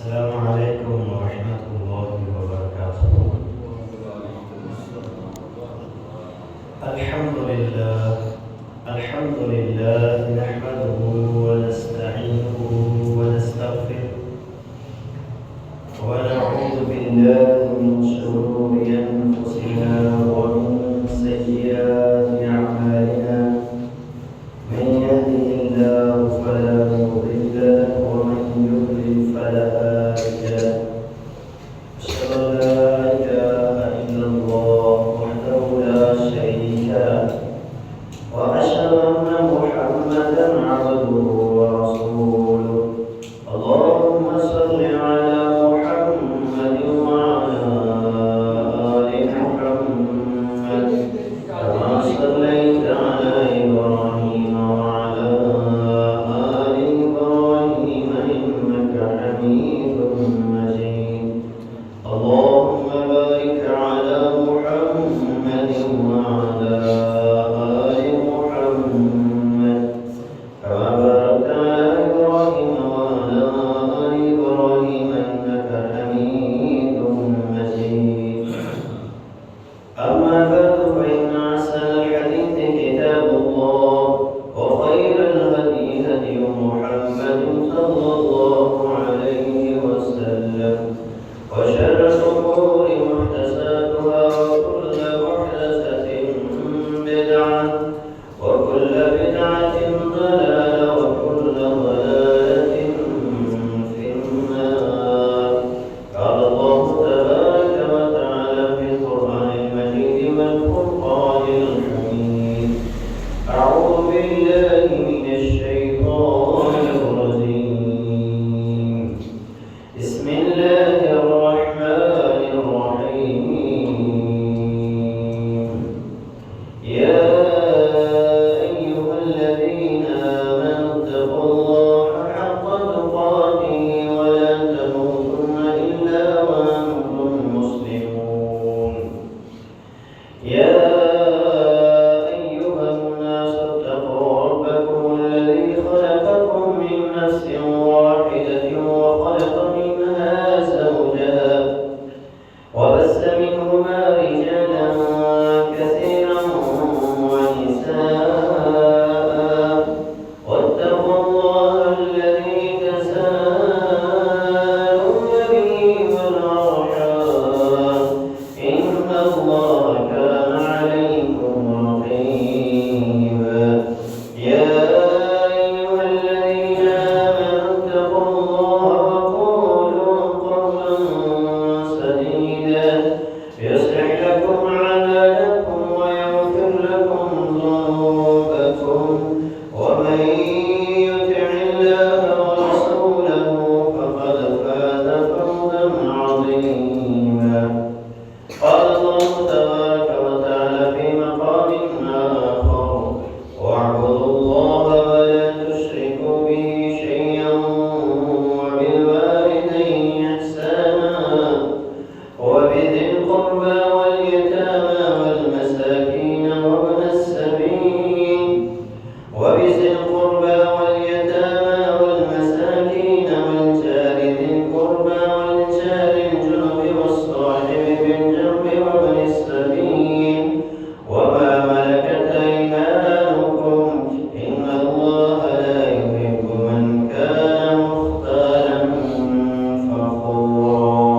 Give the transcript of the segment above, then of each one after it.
السلام عليكم ورحمة الله وبركاته. الحمد لله نحمده ونستعينه ونستغفره ونعوذ بالله من شرور أنفسنا ومن سيئات أعمالنا. من يهده الله فلا مضل له ومن يضلل فلا هادي له. أشهد أن لا إله إلا الله وحده لا شريك له وأشهد أن محمدا عبده ورسوله. اللهم صل على محمد وعلى آل محمد كما صليت على إبراهيم وعلى آل إبراهيم إنك حميد مجيد. اللهم بارك على محمد وعلى آل محمد كما باركت على إبراهيم وعلى آل إبراهيم إنك حميد مجيد. أما بعد فإن أحسن الحديث كتاب الله وخير الهدي هدي محمد صلى الله عليه وسلم وشر الأمور محدثاتها وكل محدثة بدعة وكل بدعة ضلالة وكل ضلالة في النار. قال الله تبارك وتعالى في القرآن المجيد والفرقان الحميد: أعوذ بالله من الشيطان الرجيم. بسم الله الرحمن الرحيم. يا أيها الذين آمنوا اتقوا الله حق تقاته ولا تموتن إلا وأنتم مسلمون. يا أيها الناس اتقوا ربكم الذي خلقكم من نفس واحدة وخلق منها زوجها وبث منهما رجالا كثيرا ونساء واتقوا الله الذي تساءلون به والأرحام إن الله كان عليكم رقيبا. يا أيها الذين آمنوا اتقوا الله وقولوا قولا سديدا يصلح لكم أعمالكم ويغفر لكم ذنوبكم ومن يطع الله ورسوله فقد فاز فوزا عظيما. قال الله تبارك وتعالى في مقام آخر: واعبدوا الله ولا تشركوا به شيئا وبالوالدين إحسانا وبذي القربى واليتامى والمساكين وابن السبيل وبذي القربى واليتامى والمساكين والجار ذي القربى والجار الجنب والصاحب بالجنب وابن السبيل وما ملكت أيمانكم إن الله لا يحب من كان مختالا فخورا.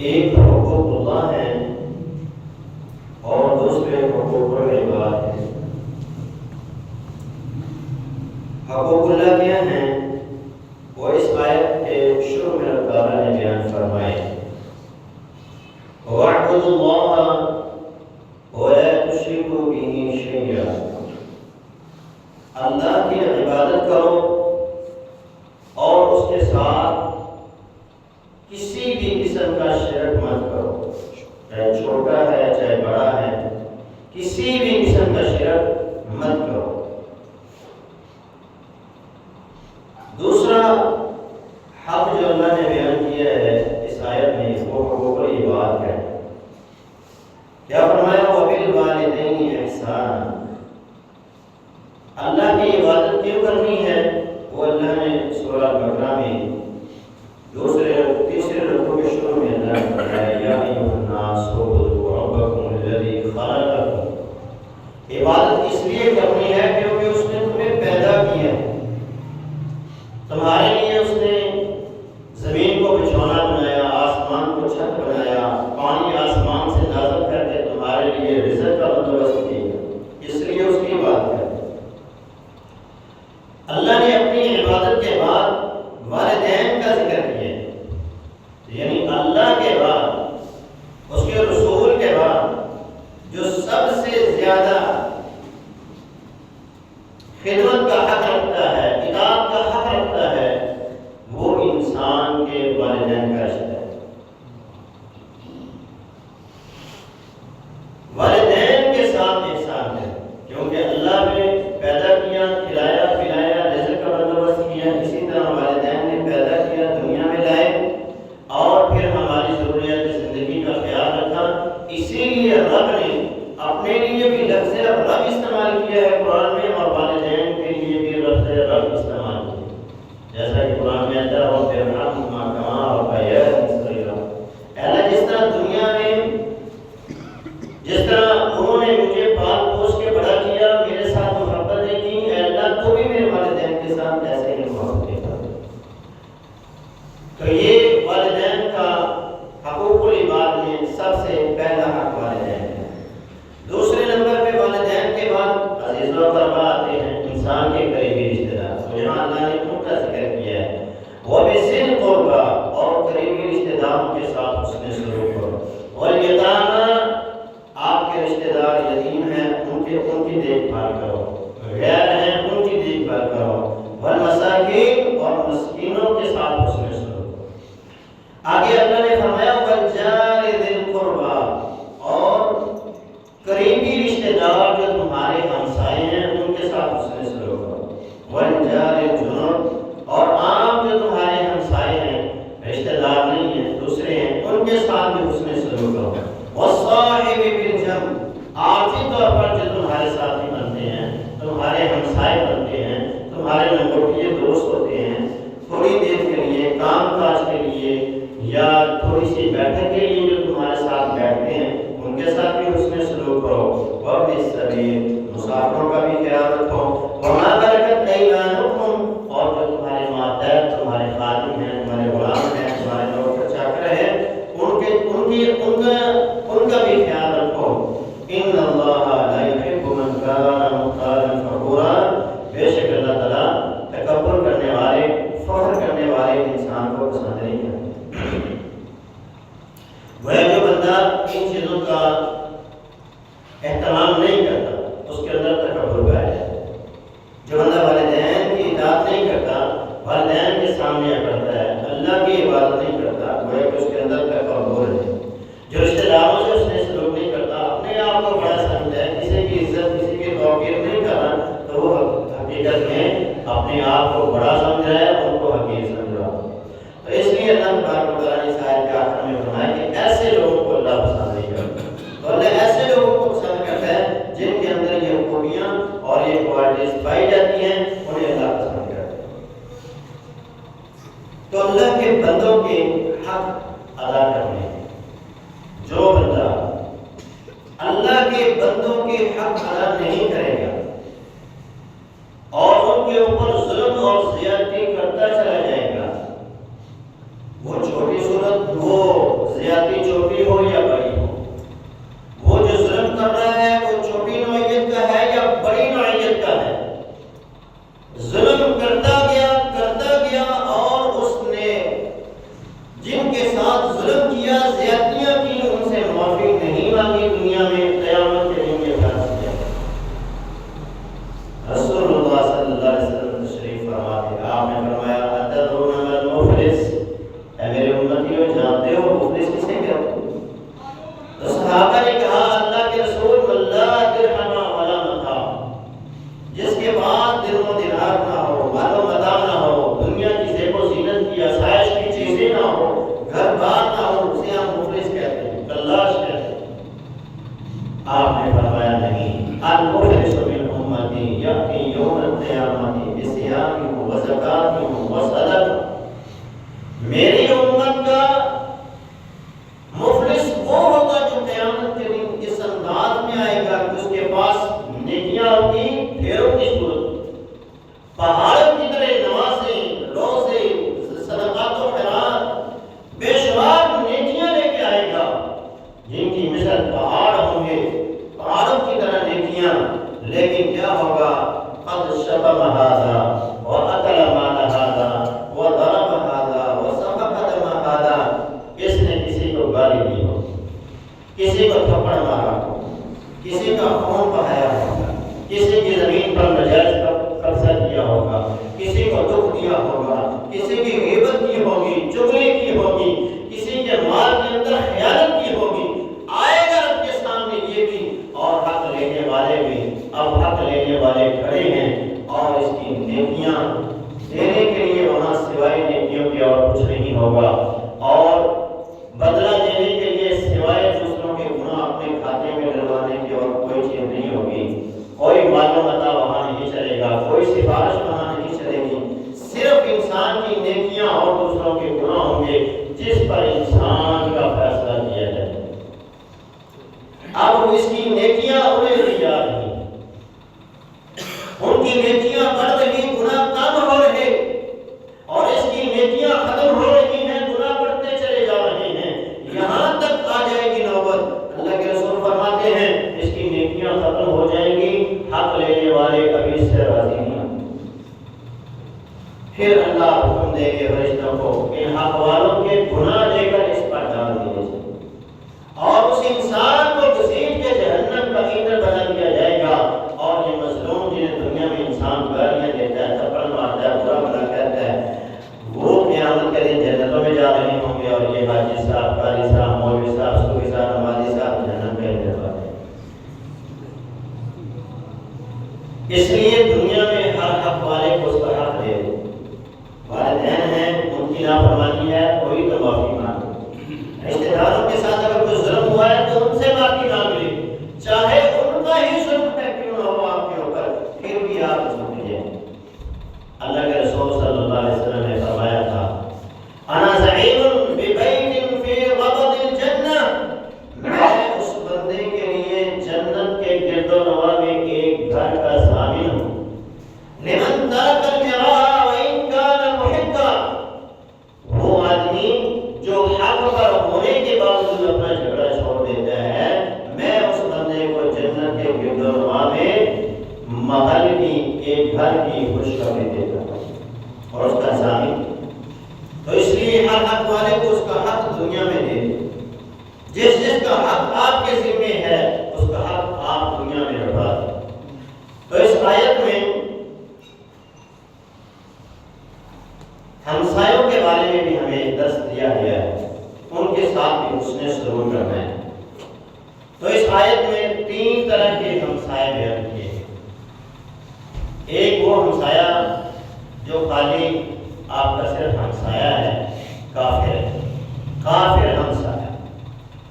ایک حقوق اللہ ہیں اور دوسرے حقوق العباد ہیں۔ حقوق اللہ کیا ہیں وہ اس آیت کے شروع میں اللہ تعالیٰ نے بیان فرمائے، وَاعْبُدُوا اللَّهَ وَلَا تُشْرِكُوا بِهِ شَيْئًا، اللہ کی عبادت کرو اور اس کے ساتھ کسی بھی قسم کا شرک مت کرو، چاہے چھوٹا ہے چاہے بڑا ہے، کسی بھی قسم کا شرک مت کرو۔ دوسرا حق جو اللہ نے بیان کیا ہے اس آیت میں وہ حقوق العباد ہے۔ کیا فرمایا؟ وَبِالْوَالِدَيْنِ إِحْسَانًا، اللہ کی عبادت کیوں کرنی ہے وہ اللہ نے سورہ بقرہ میں تیسرے رکوع کے شروع میں اللہ نے فرمایا، یا ایھا الناس اعبدوا ربکم الذی خلقکم، عبادت اس لیے کرنی ہے کیونکہ اس نے تمہیں پیدا کیا ہے، تمہارے لیے اس نے زمین کو بچھونا بنایا، آسمان کو چھت بنایا، پانی آسمان سے نازل کر کے تمہارے لیے رزق کا بندوبست کیا، اس لیے اس کی عبادت کریں۔ اللہ نے اپنی عبادت کے بعد والدین کا ذکر کیا، یعنی اللہ کے بعد اس کے رسول کے بعد جو سب سے زیادہ خدمت کا حق رکھتا ہے، اطاعت کا حق رکھتا ہے، وہ انسان کے والدین کا رشتہ ہے۔ والدین کے ساتھ احسان ہے، کیونکہ اللہ نے پیدا کیا، کھلایا پلایا، رزق کا بندوبست کیا، اسی طرح والدین نے پیدا کیا، دنیا میں لائے اور پھر ہماری ضروریات زندگی کا خیال رکھا۔ اسی لیے رب نے اپنے لیے بھی لفظ رب استعمال کیا ہے قرآن میں، اور والدین کے لیے بھی لفظ رب استعمال کیا، جیسا کہ قرآن میں آتا ہے رب ارحمہما کما ربیانی صغیرا، اللہ جس طرح دنیا میں جس طرح انہوں نے مجھے پال پوس کے بڑا کیا، میرے ساتھ محبت کی، اے اللہ تو بھی میرے والدین کے ساتھ ایسے ہی محبت کر۔ تو یہ والدین کا حقوق العباد میں سب سے پہلا حق والدین ہے۔ دوسرے نمبر پہ والدین کے بعد عزیز و اقربا آتے ہیں، انسان کے قریبی رشتہ دار، تو یہاں اللہ نے ان کا ذکر کیا ہے، وَبِذِي الْقُرْبَى، اور قریبی رشتہ داروں کے ساتھ حسن سلوک کرو، وَالْيَتَامَى، آپ کے رشتہ دار یتیم ہیں ان کی دیکھ بھال کرو، غیر ہیں ان کی دیکھ بھال کرو، والمساکین، اور مسکینوں کے ساتھ حسن سلوک کرو۔ آگے اللہ نے فرمایا وَالْجَارِ ذِي الْقُرْبَى، اور قریبی رشتہ دار جو تمہارے ہمسائے ہیں ان کے ساتھ حسن سلوک کرو، وَالْجَارِ الْجُنُبِ، اور عام جو تمہارے ہمسائے ہیں، رشتہ دار نہیں ہیں، دوسرے ہیں، ان کے ساتھ بھی حسن سلوک کرو، وَالصَّاحِبِ بِالْجَنبِ، عارضی طور پر جو تمہارے ساتھی بنتے ہیں، تمہارے ہمسائے بنتے ہیں، تمہارے لنگوٹیے دوست ہوتے ہیں، تھوڑی دیر کے لیے، کام کاج کے لیے یا تھوڑی سی بیٹھک کے لیے جو تمہارے ساتھ بیٹھتے ہیں ان کے ساتھ بھی حسن سلوک کرو، وَابْنِ السَّبِيلِ، مسافروں کا بھی خیال رکھو، وَمَا مَلَكَتْ أَيْمَانُكُمْ، اور جو تمہارے ماتحت، تمہارے خادم ہیں، تمہارے غلام ہیں، تمہارے نوکر چاکر ہیں، ان کا بھی خیال رکھو۔ ان اللہ لا يحب من كان مختالا فخورا، بے شک اللہ تعالیٰ تکبر کرنے والے، فخر کرنے والے انسان کو پسند نہیں کرتے۔ وہ جو بندہ ان چیزوں کا اہتمام نہیں کرتا اس کے اندر تکبر پایا جاتا ہے۔ جو بندہ والدین کی اطاعت نہیں کرتا، والدین کے سامنے اکڑتا ہے، اللہ کی عبادت نہیں کرتا، وہ اس کے اندر تکبر ہے۔ جو رشتہ داروں سے اس نے سلوک نہیں کرتا، اپنے آپ کو بڑا سمجھتا ہے، کسی کی عزت کسی کی توقیر نہیں کرنا، تو وہ حقیقت میں اپنے آپ کو بڑا سمجھ رہا ہے، ان کو حقیر سمجھ رہا ہے۔ تو اس لیے اللہ تبارک و تعالیٰ نے اس آیت کے آخر میں فرمایا کہ ایسے لوگوں کو اللہ پسند نہیں کرتا، تو اللہ ایسے لوگوں کو پسند کرتا ہے جن کے اندر یہ خوبیاں اور یہ کوالٹیز پائی جاتی ہیں، انہیں اللہ پسند کرتا ہے۔ تو اللہ کے بندوں کے حق ادا کرنے، جو بندہ اللہ کے بندوں کے حق ادا نہیں کرے گا اور ان کے اوپر ظلم اور زیادتی کرتا چلا جائے گا، وہ چھوٹی صورت، وہ زیادتی چھوٹی ہو یا بڑی ہو، وہ جو ظلم کر رہا ہے وہ چھوٹی نوعیت کا ہے یا بڑی نوعیت کا ہے، ظلم کرتا گیا اور اس نے جن کے ساتھ ظلم کیا، زیادتیاں کی، ان سے معافی نہیں مانگی دنیا میں، قیامت کے دن یہ فرض کیا۔ رسول اللہ صلی اللہ علیہ وسلم تشریف فرماتے، آپ نے فرمایا اتدرون من المفلس، اے میرے امتیوں جانتے ہو مفلس کسے کہتے ہیں؟ تو صحابہ نے کہا اللہ کے رسول اللہ درہم ولا متاع، جس کے پاس درہم و دینار نہ ہو، مال و متاع نہ ہو، دنیا کی زیب و زینت کی آسائش کی چیزیں نہ ہو، گھر بار نہ ہو، اسے ہم مفلس کہتے ہیں، کلاش کہتے ہیں۔ آپ نے فرمایا نہیں، المفلس من امتی یأتی یوم القیامت بصیام و زکات و صدقہ، میری امت کا مفلس وہ ہوگا جو قیامت کے دن اس انداز میں آئے گا کہ اس کے پاس نیکیاں ہوگی ڈھیروں کی صورت، پہاڑوں کی طرح نمازیں، روزے، صدقات و خیرات، بے شمار نیکیاں لے کے آئے گا جن کی مثل پہاڑ ہوں گے، پہاڑوں کی طرح نیکیاں، لیکن کیا ہوگا؟ قد شتم ھذا وأکل مال ھذا وضرب ھذا وسفك دم ھذا، اس نے کسی کو گالی دی ہو، کسی کو تھپڑ مارا ہو، کسی کا خون بہایا ہوگا، کسی کی زمین پر نجائز قبضہ کیا ہوگا، کسی کو دکھ دیا ہوگا، کسی کی غیبت کی ہوگی، چغلی کی ہوگی، کسی کے مال کے اندر خیانت کی ہوگی، آئے گا رب کے سامنے یہ بھی، اور حق لینے والے بھی، اب حق لینے والے کھڑے ہیں، اور اس کی نیکیاں دینے کے لیے وہاں سوائے نیکیوں کے اور کچھ نہیں ہوگا، اور بدلہ دینے کے لیے سوائے دوسروں کے گناہ اپنے کھاتے میں ڈلوانے کی اور کوئی چیز نہیں ہوگی، کوئی مال و متاع وہاں نہیں چلے گا، کوئی سفارش وہاں نہیں چلے گی، صرف انسان کی نیکیاں اور دوسروں کے گناہ ہوں گے جس پر انسان کا فیصلہ کیا جائے۔ اب اس کی نیکیاں انہیں دی جا رہی ہیں، ان کی نیکیاں بڑھ رہی، گناہ کم ہو رہے، اور اس کی نیکیاں ختم ہو رہی ہیں، گناہ بڑھتے چلے جا رہے ہیں، یہاں تک آ جائے گی نوبت، اللہ کے رسول فرماتے ہیں اس کی نیکیاں ختم ہو جائیں گی، حق لینے والے کبھی اس سے راضی نہیں ہوں گے، پھر اللہ حکم دے گے فرشتوں کو ان حق والوں کے گناہ لے کر اس پر ڈال دیے جائیں، اور اس انسان کو گھسیٹ کے جہنم کا ایندھن بنا دیا جائے گا، اور یہ مظلوم جنہیں دنیا میں انسان گالیاں دیتا ہے، تھپڑ مارتا ہے، برا بھلا کہتا ہے، وہ قیامت کے دن جنتوں میں جا رہے ہوں گے، اور یہ حاجی صاحب، قاری صاحب، مولوی صاحب، صوفی صاحب، نمازی صاحب جہنم میں رہنے والے ہیں۔ اس لیے دنیا میں ہر حق والے کو اس کا حق دے دو، والدین ہیں ان کی نافرمانی ہے کوئی تو معافی مانگو، رشتہ داروں کے ساتھ اگر کوئی ظلم ہوا ہے تو ان سے معافی مانگ لے، چاہے ان کا ہی ظلم ہے کیوں نہ ہو آپ کے اوپر، پھر بھی آپ سمجھیں۔ اللہ کے رسول صلی اللہ علیہ وسلم نے فرمایا تھا انا زعیم ببیت فی غبض الجنہ، میں اس بندے کے لیے جنت کے گرد و نواح میں ایک گھر کا ضامن ہوں، لمن ترک المراء وان کان محقا، وہ آدمی جو حق پر ہونے کے باوجود اپنا جھگڑا چھوڑ دیتا ہے، میں اس بندے کو جنت کے گرد و نواح میں محل کی، ایک گھر کی خوشخبری دیتا ہوں، اور اس کا ضامن۔ تو اس لیے ہر حق والے کو اس کا حق دنیا میں دے دیں، جس کا حق آپ کے ذمہ ہے اس کا حق آپ دنیا میں لوٹا دیں۔ تو اس آیت میں ہمسایوں کے بارے میں بھی ہمیں درس دیا گیا ہے، ان کے ساتھ بھی حسن سلوک کرنا ہے۔ تو اس آیت میں 3 طرح کے ہمسائے بیان کیے ہیں۔ ایک وہ ہمسایہ جو خالی آپ کا صرف ہمسایہ ہے، کافر ہے، کافر ہمسایہ،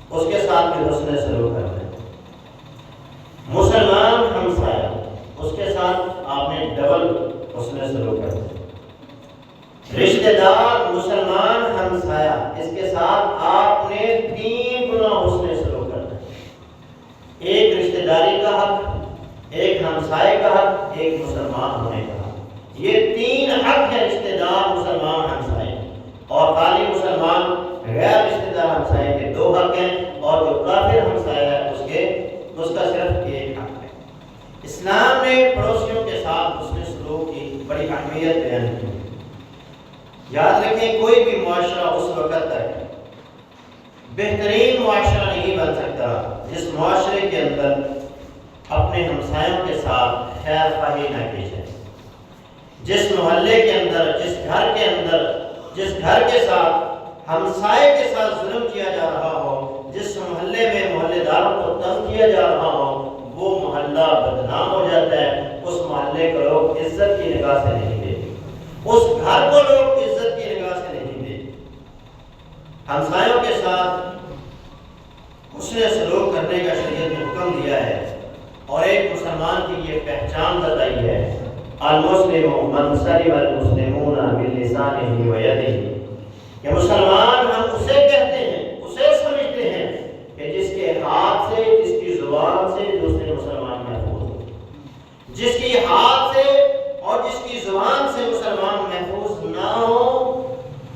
اس کے ساتھ بھی حسن سلوک کرنا ہے۔ مسلمان ہمسایہ، اس کے ساتھ آپ نے ڈبل حسن سلوک کرنا ہے۔ رشتہ دار مسلمان ہمسایہ، اس کے ساتھ آپ نے 3 گنا حسن سلوک کرنا ہے۔ ایک رشتہ داری کا حق، ایک ہمسائے کا حق، ایک مسلمان ہونے کا حق، یہ 3 حق ہے رشتہ دار مسلمان ہمسائے، اور خالی مسلمان غیر رشتہ دار ہمسائے اہمیت بیان کی۔ یاد رکھیں کوئی بھی معاشرہ اس وقت تک بہترین معاشرہ نہیں بن سکتا جس معاشرے کے اندر اپنے ہمسایوں کے ساتھ خیر خواہی نہ کی جائے۔ جس محلے کے اندر، جس گھر کے اندر، جس گھر کے ساتھ ہمسائے کے ساتھ ظلم کیا جا رہا ہو، جس محلے میں محلے داروں کو تنگ کیا جا رہا ہو، وہ محلہ بدنام ہو جاتا ہے۔ اس محلے کو لوگ عزت کی نگاہ سے نہیں دیتے، اس گھر کو لوگ عزت کی نگاہ سے نہیں دیتے۔ ہمسایوں کے ساتھ حسن سلوک کرنے کا شریعت نے حکم دیا ہے، اور ایک مسلمان کی یہ پہچان بتائی ہے، المسلم من سلم المسلمون بلسانه ویدہ، کہ مسلمان ہم اسے کہتے ہیں، اسے سمجھتے ہیں کہ جس کے ہاتھ سے، جس کی زبان سے دوسرے مسلمان محفوظ ہو، جس کی ہاتھ سے اور جس کی زبان سے مسلمان محفوظ نہ ہو،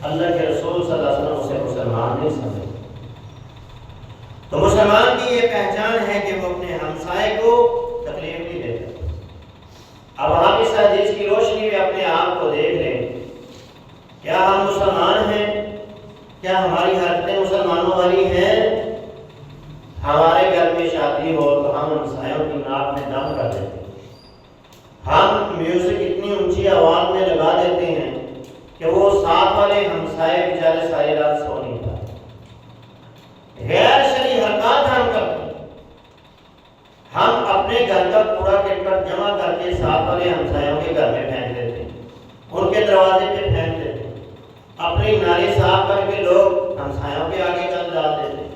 اللہ کے رسول صلی اللہ علیہ وسلم اسے مسلمان نہیں سمجھتے۔ تو مسلمان کی یہ پہچان ہے کہ وہ اپنے ہمسائے کو تکلیف نہیں دیتا۔ اب آپ اس حدیث کی روشنی میں اپنے آپ کو دیکھ لیں، کیا ہم مسلمان ہیں؟ کیا ہماری حرکتیں مسلمانوں والی ہیں؟ ہمارے گھر میں شادی ہو تو ہم ہمسایوں کی ناک میں دم کر دیتے ہیں، ہم میوزک اتنی اونچی آواز میں لگا دیتے ہیں کہ وہ ساتھ والے ہمسائے بیچارے ساری رات سو نہیں پاتے۔ غیر شرعی حرکات ہم کرتے ہیں، ہم اپنے گھر کا کوڑا کرکٹ جمع کر کے ساتھ والے ہمسایوں کے گھر میں پھینک دیتے ہیں، ان کے دروازے پہ پھینک دیتے ہیں، اپنی نالی صاف کر کے لوگ ہمسایوں کے آگے گند ڈال دیتے ہیں۔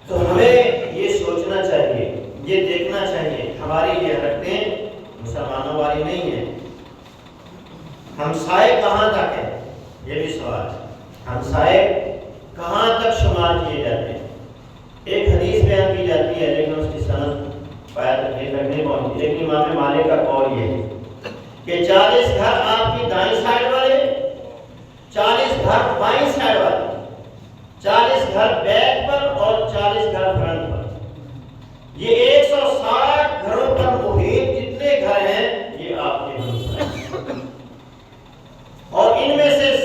تو ہمیں یہ سوچنا چاہیے، یہ دیکھنا چاہیے ہماری یہ حرکتیں مسلمانوں والی نہیں ہیں۔ ہمسائے کہاں تک ہے، یہ بھی سوال ہے، ہمسائے کہاں تک شمار کیے جاتے ہیں؟ ایک حدیث بیان کی جاتی ہے لیکن اس کی سند پایہ تک نہیں پہنچی، لیکن امام مالک کا قول یہ ہے کہ 40 گھر آپ کی دائیں سائڈ والے، 40 گھر بائیں سائڈ والے، 40 گھر بیک پر اور 40 گھر فرنٹ پر، یہ 160 گھروں پر محیط جتنے گھر ہیں یہ آپ کے ہمسائے، اور ان میں سے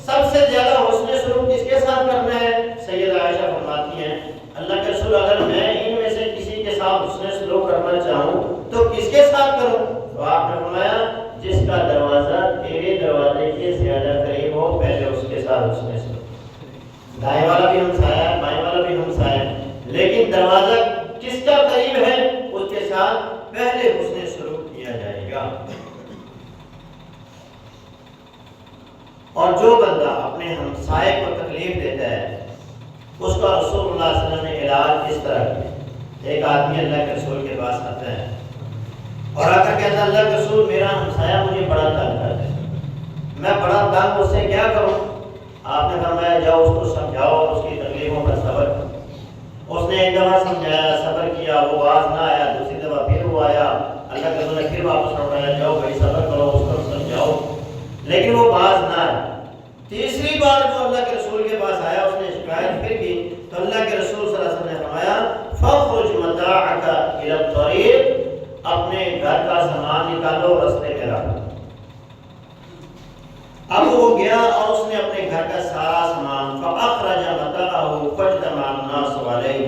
سب سے زیادہ حسن سلوک کس کے ساتھ کرنا ہے؟ سیدہ عائشہ فرماتی ہیں اللہ کے رسول اگر میں ان میں سے کسی کے ساتھ حسن سلوک کرنا چاہوں تو کس کے ساتھ کروں؟ تو آپ نے فرمایا جس کا دروازہ تیرے دروازے کے زیادہ قریب ہو پہلے اس کے ساتھ حسن سلوک۔ دائیں والا بھی ہمسایہ ہے، بائیں والا بھی ہمسایہ ہے، لیکن دروازہ کس کا قریب ہے اس کے ساتھ پہلے حسن سلوک کیا جائے گا۔ اور جو بندہ اپنے ہمسائے کو تکلیف دیتا ہے اس کا رسول اللہ صلی اللہ علیہ وسلم نے علاج اس طرح کیا۔ ایک آدمی اللہ کے رسول کے پاس آتا ہے اور آ کر کہتا ہے اللہ کے رسول میرا ہمسایہ مجھے بڑا تنگ کرتا ہے، میں بڑا تنگ اس سے کیا کروں؟ آپ نے فرمایا جاؤ اس کو سمجھاؤ اور اس کی تکلیفوں پر صبر کرو۔ اس نے ایک دفعہ سمجھایا، صبر کیا، وہ باز نہ آیا، دوسری دفعہ پھر وہ آیا، اللہ کے رسول نے پھر واپس لوٹایا جاؤ بھائی صبر کرو اس کو سمجھاؤ، لیکن وہ باز نہ آیا۔ تیسری بار جو اللہ کے رسول کے پاس آیا اس نے شکایت پھر کی تو اللہ کے رسول صلی اللہ علیہ وسلم نے فرمایا فخرج متاعک الی الطریق، اپنے گھر کا سامان نکالو رستے میں رکھو۔ اب وہ گیا اور اس نے اپنے گھر کا سارا سامان فاخرج متاعہ فاجتمع الناس علیہ،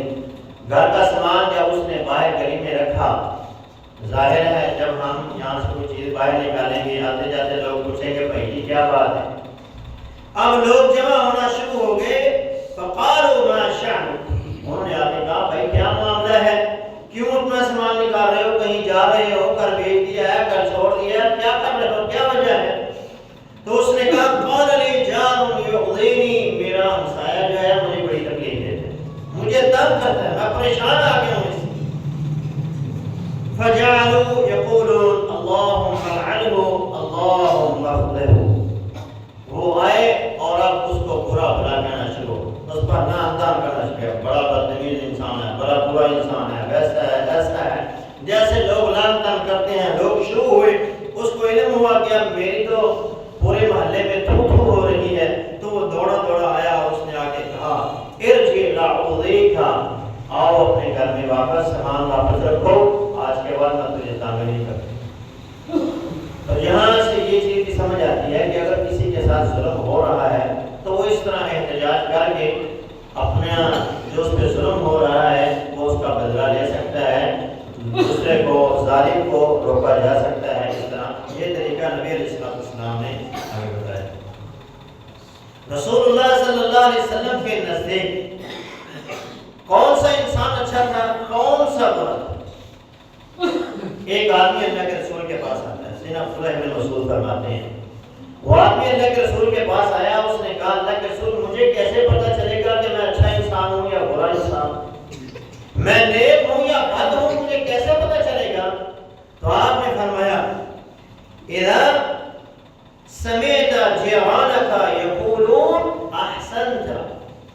گھر کا سامان جب اس نے باہر گلی میں رکھا، ظاہر ہے جب ہم یہاں سے کوئی چیز باہر نکالیں گے آتے جاتے لوگ پوچھیں گے بھائی یہ کیا بات ہے؟ اب لوگ جمع ہونا شروع ہو گئے، فقالوا ما شأن، انہوں نے آگے کہا بھائی کیا معاملہ ہے، کیوں اپنا سامان نکال رہے ہو، کہیں جا رہے ہو، گھر بھیج دیا ہے، گھر چھوڑ دیا ہے، کیا کر رہے ہو، کیا وجہ ہے؟ تو اس نے کہا قال لی جار یؤذینی، میرا ہمسایہ جو ہے مجھے بڑی تکلیف دیتا ہے، مجھے تنگ کرتا ہے، میں پریشان آ گیا ہوں اس سے۔ فجعلوا یقولون اللهم لعنه اللهم اخذه، وہ آئے اور اب اس کو برا بھلا کہنا شروع، اس پر نامدار کرنا شروع، بڑا بدتمیز انسان ہے، بڑا برا انسان ہے، ویسا ہے ایسا ہے، جیسے لوگ لعن طعن کرتے ہیں لوگ شروع ساتھ ظلم ہو رہا ہے تو وہ اس طرح احتجاج کر کے اپنا جو اس پہ ظلم ہو رہا ہے وہ اس کا بدلہ لے سکتا ہے، دوسرے کو ظالم کو روکا جا سکتا ہے۔ اس طرح یہ طریقہ نبی علیہ السلام نے ہمیں بتایا۔ رسول اللہ صلی اللہ علیہ وسلم کے نزدیک کون سا انسان اچھا تھا، کون سا برا تھا؟ ایک آدمی اللہ کے رسول کے پاس آتا ہے، سیدنا عبداللہ بن مسعود فرماتے ہیں وہ آدمی اللہ کے رسول کے پاس آیا، اس نے کہا اللہ کے رسول مجھے کیسے پتہ چلے گا کہ میں اچھا انسان ہوں یا برا انسان ہوں، میں نیک ہوں یا بد ہوں، مجھے کیسے پتہ چلے گا؟ تو آپ نے فرمایا اذا سمعت جيرانك يقولون احسنت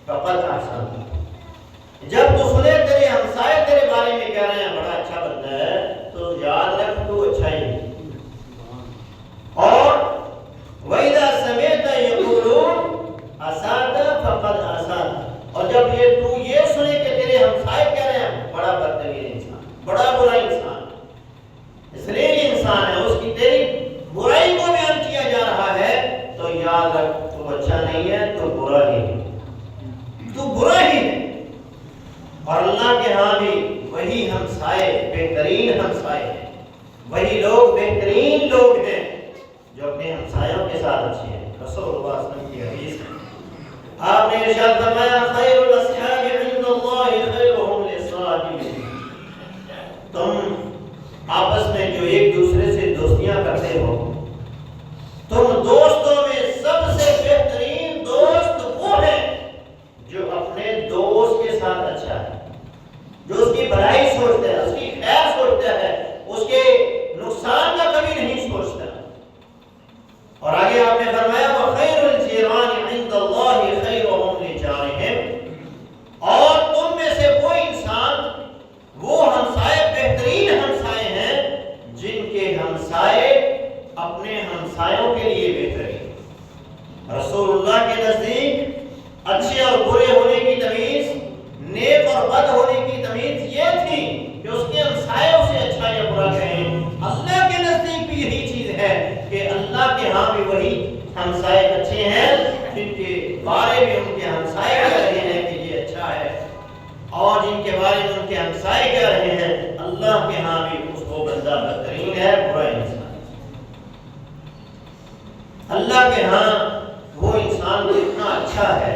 فقد احسنت، جب تو سنے تیرے ہمسائے تیرے بارے میں کہہ رہے ہیں بڑا اچھا بندہ ہے تو یاد رکھ تو اچھا ہی ہے، اور وَإِذَا سَمِعْتَ يَقُولُونَ أَسَاءَتَ فَقَدْ أَسَاءَتَ، اور جب یہ سنے کہ تیرے ہمسائے کہہ رہے ہیں بڑا بدترین انسان، بڑا برا انسان، ذلیل انسان ہے، اس کی تیری برائی کو بیان کیا جا رہا ہے تو یاد رکھ تو اچھا نہیں ہے، تو برا ہی ہے، تو برا ہی ہے۔ اور اللہ کے ہاں بھی وہی ہمسائے بہترین ہمسائے ہیں، وہی لوگ بہترین لوگ ہیں جو اپنے ہمسایوں کے ساتھ اچھے ہیں۔ رسول اللہ صلی اللہ علیہ وسلم کی حدیث ہے، آپ نے ارشاد فرمایا خیر الاصحاب عند اللہ خیرهم لصاحبہ، تم آپس میں جو ایک دوسرے سے دوستیاں کرتے ہو، تم دوستوں میں سب سے بہترین دوست وہ ہے جو اپنے دوست کے ساتھ اچھا ہے، جو اس کی بھلائی سوچتا ہے، اس کی خیر سوچتا ہے، اس کے نقصان کا کبھی نہیں سوچتا۔ اور آگے آپ نے فرمایا وَخَيْرُ الْجِيرَانِ عِنْدَ اللَّهِ خَيْرُهُمْ لِجَارِهِمْ، اور تم میں سے وہ انسان، وہ ہمسائے بہترین ہمسائے ہیں جن کے ہمسائے اپنے ہمسایوں کے لیے بہترین۔ رسول اللہ کے نزدیک اچھے اور برے ہونے کی تمیز، نیک اور بد ہونے کی تمیز یہ تھی کہ اس کے ہمسائے اسے اچھا یا برا کہیں۔ اللہ کے نزدیک بھی یہی چیز ہے کہ اللہ کے ہاں بھی وہی ہمسائے اچھے ہیں جن کے بارے میں ان کے ہمسائے کہہ رہے ہیں کہ یہ اچھا ہے، اور جن کے بارے میں ان کے ہمسائے کہہ رہے ہیں اللہ کے ہاں بھی اس کو بندہ بہترین ہے، برا انسان۔ اللہ کے ہاں وہ انسان اتنا اچھا ہے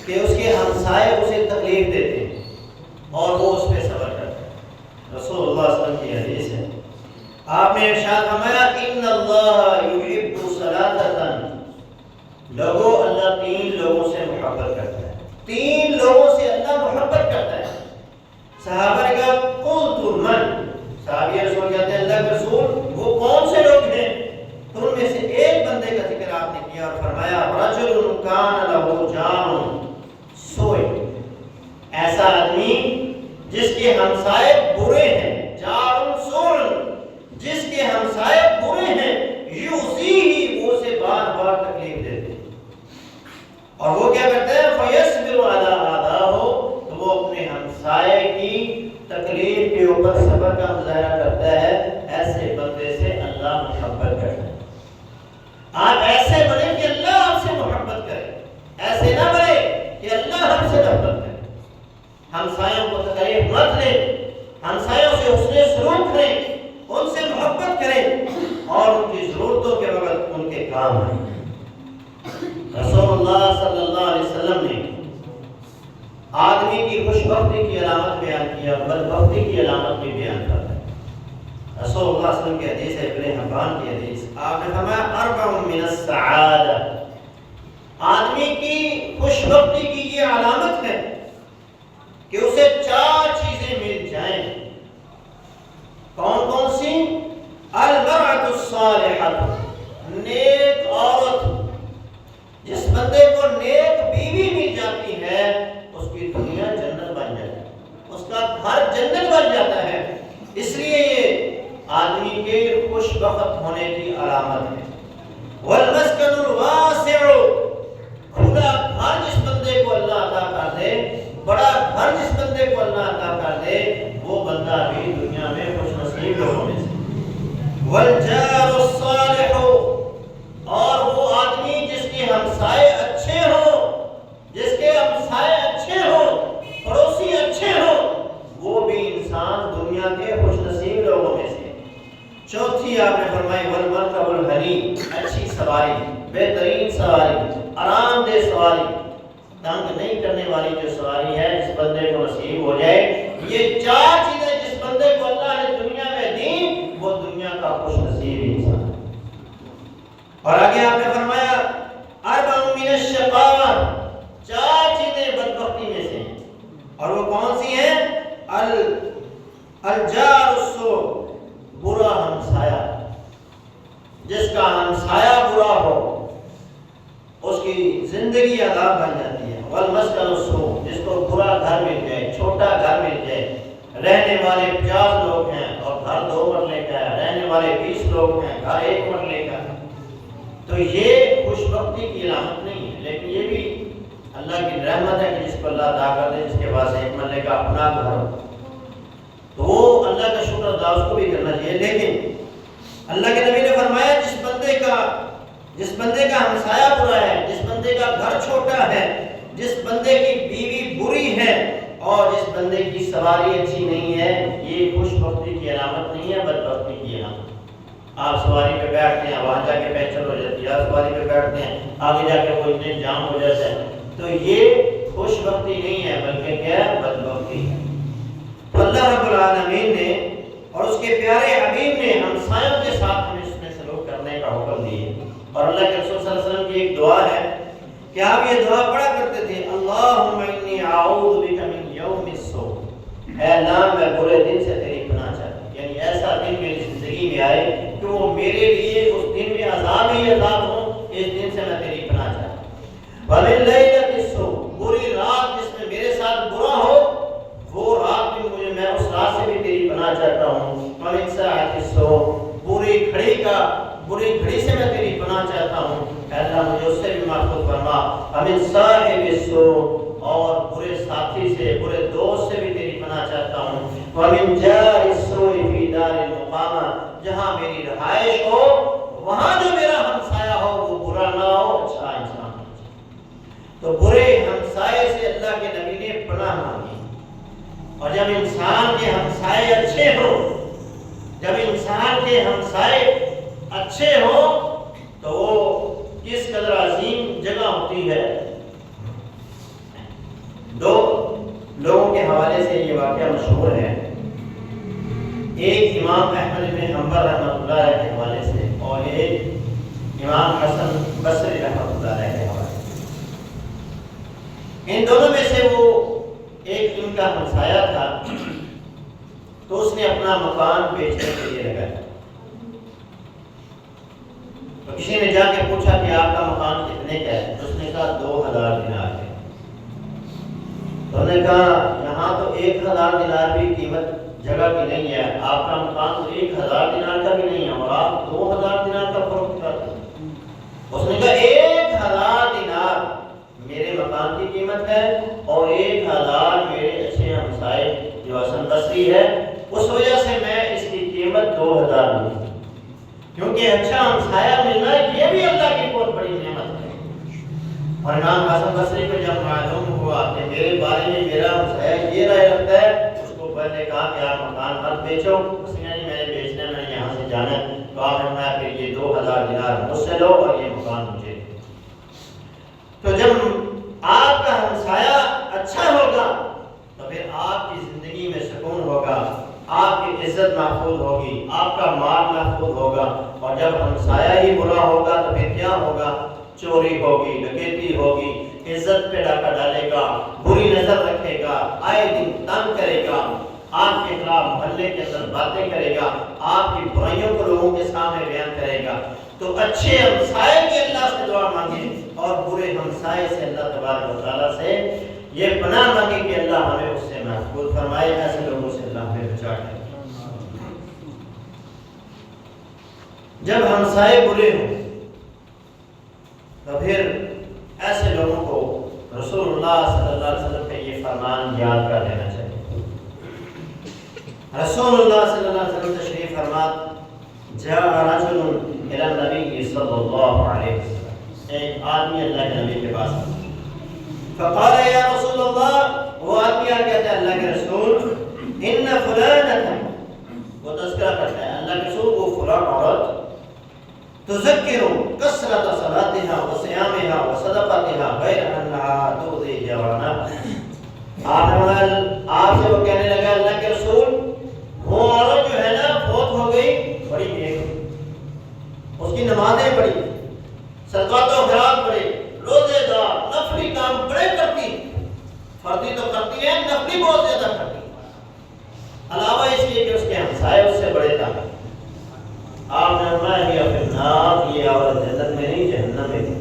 کہ اس کے ہمسائے اسے تکلیف دیتے ہیں اور وہ اس پہ صبر کرتے ہیں۔ رسول اللہ صلی اللہ علیہ وسلم کی حدیث ہے، آپ نے ارشاد فرمایا ان اللہ یحب ثلاثۃ، لوگوں اللہ تین لوگوں سے محبت کرتا ہے، تین لوگوں سے اللہ محبت کرتا ہے۔ صحابہ نے کہا قلت من، صحابی رسول کہتے ہیں اللہ کے رسول وہ کون سے لوگ ہیں؟ تو ان میں سے ایک بندے کا ذکر آپ نے کیا اور فرمایا رجل کان لہ جار سوء، ایسا آدمی جس کے ہمسائے برے ہیں، جار سوء، جس کے ہمسائے برے ہیں، یؤذیہ، وہ اسے بار بار تکلیف دیتے ہیں، اور وہ کیا کرتے ہیں فیصبر علی آذاہ، تو وہ اپنے ہمسائے کی تکلیف کے اوپر صبر کا مظاہرہ کرتا ہے۔ ایسے بندے سے اللہ محبت کرتا ہے۔ آپ ایسے بنے کہ اللہ آپ سے محبت کرے، ایسے نہ بنے کہ اللہ ہم سے نفرت کرے۔ ہمسایوں کو تکلیف مت لیں، ہمسایوں سے حسن سلوک کریں، ان سے محبت کریں اور ان کی ضرورتوں کے وقت ان کے کام آئیں۔ رسول اللہ صلی اللہ علیہ وسلم نے آدمی کی خوش بختی کی علامت بیان کی اور بدبختی کی علامت بھی بیان کرتا ہے۔ رسول اللہ صلی اللہ علیہ وسلم کی حدیث ہے، ابن حبان کی حدیث، آپ نے فرمایا اربع من السعادہ، آدمی کی خوش بختی کی یہ علامت ہے کہ اسے چار چیزیں مل جائیں۔ کون کون سی؟ المرأة الصالحة، نیک عورت، جس بندے کو نیک بیوی مل جاتی ہے اس کی دنیا جنت بن جاتی ہے، اس کا گھر جنت بن جاتا ہے۔ اس لیے یہ آدمی کے خوش بخت ہونے کی علامت ہے۔ والمسکن الواسع، کھلا گھر جس بندے کو اللہ عطا کر دے، بڑا گھر جس بندے کو اللہ عطا کر دے، وہ بندہ بھی دنیا میں خوش نصیب لوگوں میں سے۔ والجار الصالح، اور چوتھی آپ نے فرمائی والمرکب الحنی، اچھی سواری، بہترین سواری، آرام دہ سواری، تنگ نہیں کرنے والی جو سواری ہے جس بندے کو نصیب ہو جائے. یہ چار چیزیں جس بندے کو اللہ نے دنیا میں دی وہ دنیا کا خوش نصیب انسان. اور آگے آپ نے فرمایا اربع من الشقاوہ، چار چیزیں بدبختی میں سے، اور وہ کون سی ہیں؟ الجار السوء، برا ہمسایہ. جس کا ہمسایہ برا ہو اس کی زندگی عذاب بن جاتی ہے. والمسکن السوء، جس کو برا گھر مل جائے، چھوٹا گھر مل جائے، رہنے والے 50 لوگ ہیں اور گھر 2 مرلے کا ہے، رہنے والے 20 لوگ ہیں، گھر 1 مرلے کا ہے، تو یہ خوش بختی کی علامت نہیں ہے. لیکن یہ بھی اللہ کی رحمت ہے کہ جس کو اللہ عطا کر دے، جس کے پاس 1 مرلے کا اپنا گھر ہو تو وہ اللہ کا شکر ادا اس کو بھی کرنا چاہیے. لیکن اللہ کے نبی نے فرمایا جس بندے کا ہمسایہ برا ہے، جس بندے کا گھر چھوٹا ہے، جس بندے کی بیوی بری ہے اور جس بندے کی سواری اچھی نہیں ہے، یہ خوش بختی کی علامت نہیں ہے، بدبختی کی علامت. آپ سواری پہ بیٹھتے ہیں، وہاں جا کے پنچر ہو جاتی ہے، آپ سواری پہ بیٹھتے ہیں، آگے جا کے وہ انجن جام ہو جاتا ہے، تو یہ خوش بختی نہیں ہے بلکہ کیا ہے؟ بدبختی ہے. اللہ رب العالمین نے اور اس کے پیارے حبیب نے ہمسایوں کے ساتھ ہمیں اس میں سلوک کرنے کا حکم دیا. اور اللہ کے رسول صلی اللہ علیہ وسلم کی ایک دعا ہے کہ آپ یہ دعا پڑھا کرتے تھے اللہم انی اعوذ بک من یوم السوء، اے اللہ میں برے دن سے تیری پناہ چاہتا ہوں. یعنی ایسا دن میری زندگی میں آئے کہ وہ میرے لیے اس دن میں عذاب ہی عذاب ہو، اس دن سے میں تیری پناہ چاہتا ہوں. ومن لیلۃ السوء، بری رات جس میں میرے ساتھ برا ہو وہ رات بھی مجھے، میں اس رات سے بھی تیری پناہ چاہتا ہوں. ومن ساعۃ السوء، بری گھڑی سے میں تیری پناہ چاہتا ہوں، اے اللہ مجھے اس سے بھی محفوظ فرما. ومن صاحب السوء، اور برے ساتھی سے، برے دوست سے بھی تیری پناہ چاہتا ہوں. ومن جار السوء فی دار المقامہ، جہاں میری رہائش ہو وہاں جو میرا ہمسایہ ہو وہ برا نہ ہو، اچھا انسان ہو. تو برے ہمسائے سے اللہ کے نبی نے پناہ مانگی. اور جب انسان کے ہمسائے اچھے ہوں، جب انسان کے ہمسائے اچھے ہوں تو وہ کس قدر عظیم جگہ ہوتی ہے. 2 لوگوں کے حوالے سے یہ واقعہ مشہور ہے. ایک امام احمد بن حنبل رحمۃ اللہ علیہ کے حوالے سے اور ایک امام حسن بصری رحمۃ اللہ علیہ کے حوالے سے. ان دونوں میں سے وہ ایک ان کا ہمسایہ تھا تو اس نے اپنا مکان بیچنے کے لیے لگایا. تو کسی نے جا کے پوچھا کہ آپ کا مکان کتنے کا ہے؟ تو اس نے کہا 2000 دینار ہے. تو انہوں نے کہا یہاں تو 1000 دینار بھی قیمت جگہ کی نہیں ہے، آپ کا مکان تو 1000 دینار کا بھی نہیں ہے اور آپ 2000 دینار کا فروخت کرتے ہیں. اس نے کہا 1000 دینار میرے مکان کی قیمت ہے اور 1000 میرے اچھے ہمسائے جو حسن بصری ہے اس وجہ سے میں اس کی قیمت 2000 لوں. کیونکہ اچھا ہمسایہ ملنا یہ بھی اللہ کی بہت بڑی نعمت ہے. اور امام حسن بصری کو جب معلوم ہوا کہ میرے بارے میں میرا ہمسایہ یہ رائے رکھتا ہے، اس کو پہلے کہا کہ آپ مکان مت بیچو. اس نے نہیں، میں نے بیچنا، میں نے یہاں سے جانا ہے. تو آپ نے فرمایا پھر یہ 2000 دینار مجھ سے لو اور یہ مکان مجھے. تو جب آپ کا ہمسایہ اچھا ہوگا تو پھر آپ کی زندگی میں سکون ہوگا، آپ کی عزت محفوظ ہوگی، آپ کا مال محفوظ ہوگا. اور جب ہمسایہ ہی برا ہوگا تو پھر کیا ہوگا؟ چوری ہوگی، ڈکیتی ہوگی، عزت پہ ڈاکہ ڈالے گا، بری نظر رکھے گا، آئے دن تنگ کرے گا، آپ کے خلاف محلے کے اندر باتیں کرے گا، آپ کی برائیوں کو لوگوں کے سامنے بیان کرے گا. تو اچھے ہمسائے کی اللہ سے دعا مانگے اور برے ہمسائے سے اللہ تبارک و تعالیٰ سے یہ پناہ مانگے کہ اللہ ہمیں اس سے محفوظ فرمائے، ایسے لوگوں سے اللہ ہمیں بچا لے. جب ہمسائے برے ہوں تو پھر ایسے لوگوں کو رسول اللہ صلی اللہ علیہ وسلم کا یہ فرمان یاد کر لینا چاہیے. رسول اللہ صلی اللہ علیہ وسلم تشریف فرما جاء رجل الى النبی صلی اللہ علیہ وسلم، ایک آدمی اللہ کے نبی کے پاس فقال یا رسول اللہ، وہ آدمی آ کہتا ہے اللہ کے رسول ان فلانہ، وہ تذکرہ کرتا ہے اللہ کے رسول وہ تذکر کثرت صلاتها وصیامها وصدقتها غیر انها تؤذی جوارحها۔ آپ سے وہ کہنے لگا اللہ کے رسول وہ عورت جو ہے نا فوت ہو گئی، بڑی نیک، اس کی نمازیں پڑھی، صدقات و خیرات پڑھی، روزے دار، نفلی کام بڑے کرتی، فرضی تو کرتی ہے، نفلی بہت زیادہ کرتی، علاوہ اس لیے کہ اس کے ہمسائے اس سے بڑے طاقت۔ آپ نے فرمایا کہ فی النار، یہ عورت جنت میں نہیں جہنم میں تھی۔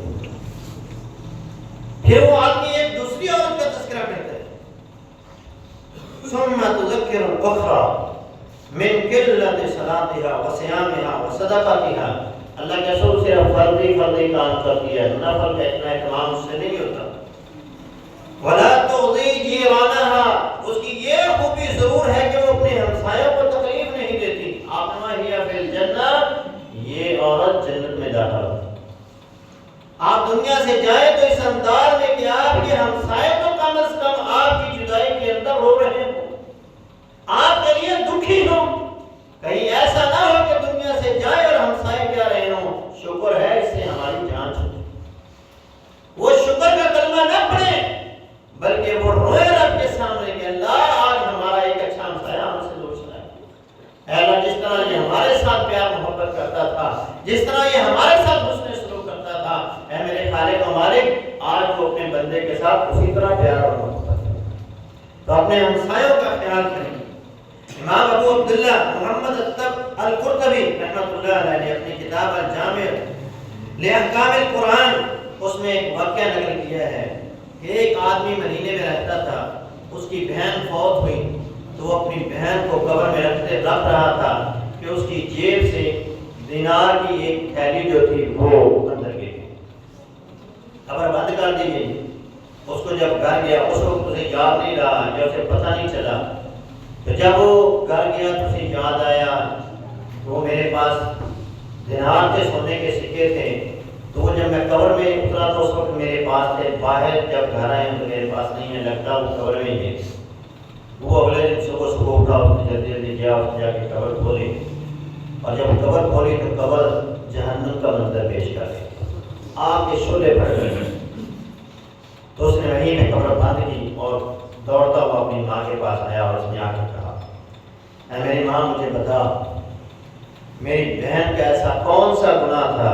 پھر وہ آدمی ایک دوسری عورت کا تذکرہ کرتا ہے، ثم تذکر الاخرى من قلت صلاتها وصیامها وصدقتها۔ اللہ کے رسول صرف فرضی کام کرتی ہے، نفل کا اتنا اہتمام اس سے نہیں ہوتا۔ ولا تؤذی جیرانها، اس کی یہ خوبی ضرور ہے کہ وہ اپنے ہمسایوں کو تکلیف نہیں دیتی۔ آپ نے ہی فی الجنہ، یہ عورت جنت میں داخل ہے۔ آپ دنیا سے جائیں تو اس انداز میں کہ آپ کے ہمسائے تو کم از کم آپ کی جدائی کے اندر رو رہے ہوں، آپ کے لیے دکھی ہوں، کہیں ایسا نہ ہو کہ دنیا سے جائے اور ہمسائے کیا رہے ہوں شکر ہے اس سے ہماری جان چھوٹی، وہ شکر کا کلمہ نہ پڑھیں بلکہ وہ روئے رب کے سامنے کہ اللہ آج ہمارا ایک اچھا ہمسایہ ہم سے دور چلا ہے، اے اللہ جس طرح یہ ہمارے ساتھ پیار محبت کرتا تھا، جس طرح یہ ہمارے ساتھ حسن سلوک کرتا تھا، اے میرے خالق و مالک آج وہ اپنے بندے کے ساتھ اسی طرح پیار اور محبت کرتا ہے۔ تو اپنے ہمسایوں کا خیال کریں۔ امام ابو عبداللہ محمد القرطبی رحمۃ اللہ علیہ نے اپنی کتاب الجامع لاحکام القرآن اس میں ایک واقعہ نقل کیا ہے کہ ایک آدمی مدینے میں رہتا تھا، اس کی بہن فوت ہوئی تو وہ اپنی بہن کو قبر میں رکھ رہا تھا کہ اس کی جیب سے دینار کی ایک تھیلی جو تھی وہ اندر گئی، قبر بند کر دی گئی۔ اس کو جب گھر گیا اس وقت اسے یاد نہیں رہا یا اسے پتہ نہیں چلا، تو جب وہ گھر گیا تو اسے یاد آیا وہ میرے پاس دینار تھے، سونے کے سکے تھے، تو وہ جب میں قبر میں اترا تو اس وقت میرے پاس تھے، باہر جب گھر آئے تو میرے پاس نہیں ہے، لگتا وہ قبر میں ہی ہے۔ وہ اگلے دن صبح اٹھا، اس نے جلدی گیا، اس نے جا کے قبر کھولی، اور جب قبر کھولی تو قبر جہنم کا منظر پیش کر گئی، آگ کے شعلے پھٹ گئے۔ تو اس نے وہیں میں قبر بند کی اور دوڑتا ہوا اپنی ماں کے پاس آیا اور اس نے آ کے کہا، اے میری ماں مجھے بتا میری بہن کا ایسا کون سا گناہ تھا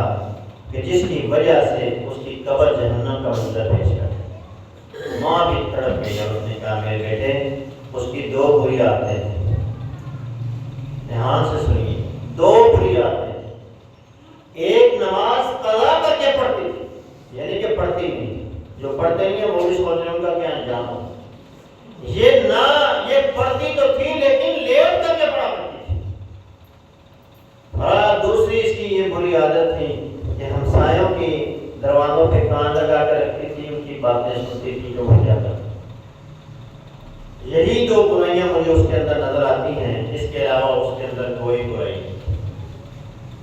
کہ جس کی وجہ سے اس کی قبر جہنم کا منظر پیش کر گئی۔ ماں بھی تڑپ گئی اور اس نے کہا میرے بیٹے اس کی دو بری عادتیں تھیں، دھیان سے سنیے، دو بری عادتیں تھیں۔ ایک نماز قضا کر کے پڑھتی تھی، یعنی کہ پڑھتی نہیں، جو پڑھتے نہیں ہیں وہ بھی سوچ رہے ان کا کیا انجام ہو۔ یہ پڑھتی تو تھی لیکن لیٹ کر کے پڑھا کرتی تھی۔ اور دوسری اس کی یہ بری عادت تھی کہ ہمسایوں کی دروازوں پہ کان لگا کر رکھتی تھی، ان کی باتیں سنتی تھی جو وہ کیا کرتی۔ یہی دو برائیاں مجھے اس کے اندر نظر آتی ہیں، اس کے علاوہ اس کے اندر کوئی برائی نہیں،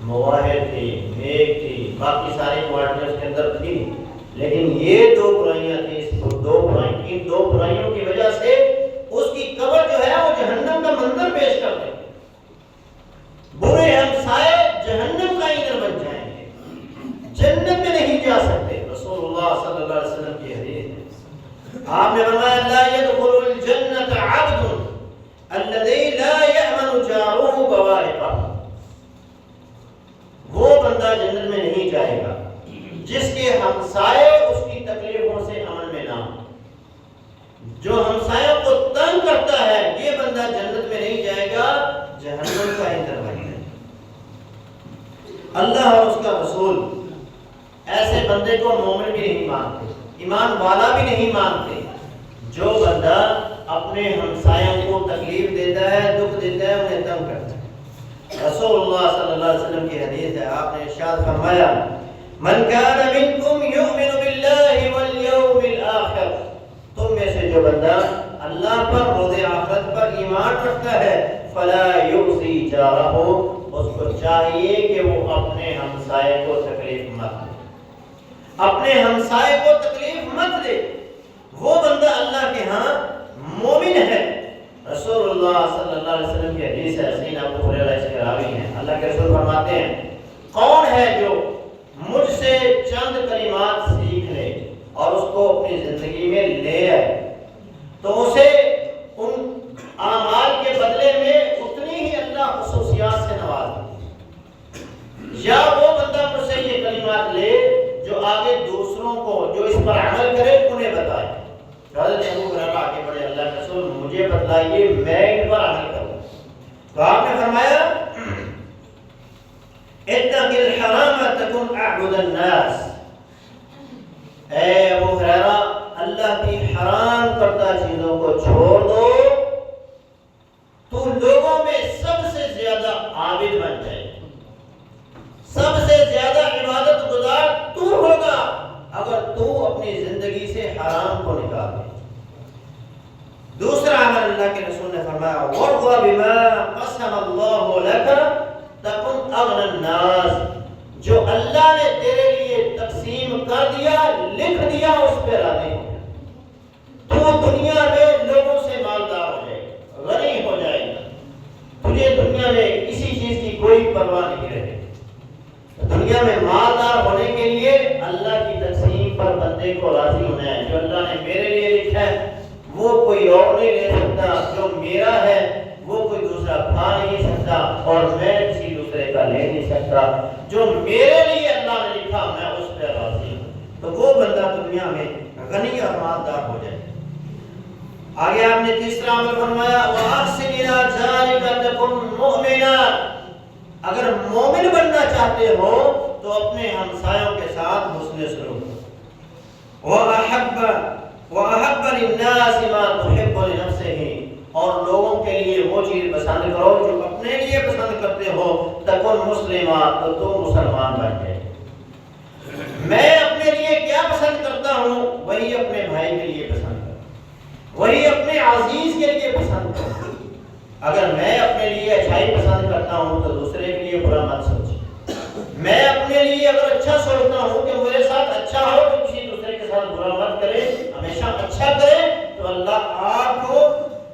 مواہد تھی، نیک تھی، باقی ساری کوالٹیاں اس کے اندر تھی، لیکن یہ دو برائیاں تھیں۔ ان دو برائیوں کی وجہ سے اس کی قبر جو ہے وہ جہنم کا منظر پیش کر دے، برے ہمسائے جہنم کا ایندھن بن جائیں گے، جنت میں نہیں جا سکتے۔ رسول اللہ صلی اللہ علیہ وسلم کی حدیث ہے، آپ نے فرمایا لا يدخل الجنة عبد الذي لا يأمن جاره بوائقه، وہ بندہ جنت میں نہیں جائے گا جس کے ہمسائے اس کی تکلیفوں سے امن میں نہ ہو۔ جو ہمسایوں کو تنگ کرتا ہے یہ بندہ جنت میں نہیں جائے گا، جہنم کا ایندھن بنے گا۔ اللہ اور اس کا رسول ایسے بندے کو مومن بھی نہیں مانتے، ایمان والا بھی نہیں مانتے جو بندہ اپنے ہمسایوں کو تکلیف دیتا ہے، دکھ دیتا ہے، انہیں تنگ کرتا ہے۔ رسول اللہ صلی اللہ علیہ وسلم کی حدیث ہے، آپ نے ارشاد فرمایا من کان منکم یؤمن باللہ والیوم الآخر، تم میں سے جو بندہ اللہ پر، روز آخرت پر ایمان رکھتا ہے، فلا یؤذی جارہ، اس کو چاہیے کہ وہ اپنے ہمسائے کو تکلیف مت دے، اپنے ہمسائے کو تکلیف مت دے، وہ بندہ اللہ کے ہاں مومن ہے۔ رسول اللہ صلی اللہ علیہ وسلم کی حدیث ہے، سیدنا ابو ہریرہ اس کے راوی ہیں، اللہ کے رسول فرماتے ہیں کون ہے ہے جو مجھ سے چند کلمات سیکھ لے اور اس کو اپنی زندگی میں لے آئے تو اسے ان اعمال کے بدلے میں اتنی ہی اللہ خصوصیات سے نواز دے، یا وہ بندہ مجھ سے یہ کلمات لے جو آگے دوسروں کو جو اس پر عمل کرے انہیں بتائے۔ حضرت ابو ہریرہ آگے بڑھے، اللہ کے رسول مجھے بتلائیے میں ان پر عمل کروں۔ تو آپ نے فرمایا اتق الحرام تکن اعبد الناس، اے ابو ہریرہ اللہ کی حرام کردہ چیزوں کو چھوڑ دو تو لوگوں میں سب سے زیادہ عابد بن جائے، سب سے زیادہ عبادت گزار تو ہوگا اگر تو اپنی زندگی سے حرام کو نکال دے۔ دوسرا عمل اللہ کے رسول نے فرمایا وَرْضَ بِمَا قَسَمَ اللَّهُ لَكَ تَكُنْ أَغْنَى النَّاسِ، جو اللہ نے تیرے لیے تقسیم کر دیا لکھ دیا اس پہ راضی ہو تو دنیا میں لوگوں سے مالدار ہو جائے گا، غنی ہو جائے گا، تجھے دنیا میں کسی چیز کی کوئی پرواہ نہیں رہے۔ دنیا میں مالدار ہونے کے لیے اللہ کی تقسیم پر بندے کو راضی ہونا ہے۔ جو اللہ نے میرے لیے لکھا ہے وہ کوئی اور نہیں لے سکتا، جو میرا ہے وہ کوئی دوسرا کھا نہیں سکتا اور میں کسی دوسرے کا لے نہیں سکتا۔ جو میرے لیے اللہ نے لکھا میں اس پہ راضی ہوں، تو وہ بندہ دنیا میں غنی اور مالدار ہو جائے۔ آگے آپ نے تیسرا عمل فرمایا وَأَحْسِنْ إِلَىٰ جَارِكَ تَكُنْ مُؤْمِنًا، اگر مومن بننا چاہتے ہو تو اپنے ہمسایوں کے ساتھ حسن سلوک، وَأَحَبَّ لِلنَّاسِ مَا تُحِبُّ لِنَفْسِهِ، اور لوگوں کے لیے وہ چیز پسند کرو جو اپنے لیے پسند کرتے ہو، تَكُنْ مُسْلِمًا، تو تم مسلمان بن جائے۔ میں اپنے لیے کیا پسند کرتا ہوں وہی اپنے بھائی کے لیے پسند کرو، وہی اپنے عزیز کے لیے پسند کرو۔ اگر میں اپنے لیے اچھائی پسند کرتا ہوں تو دوسرے کے لیے برا مت سوچ، میں اپنے لیے اگر اچھا سوچتا ہوں کہ میرے ساتھ اچھا ہو تو کسی دوسرے کے ساتھ برا مت کرے، ہمیشہ اچھا کرے، تو اللہ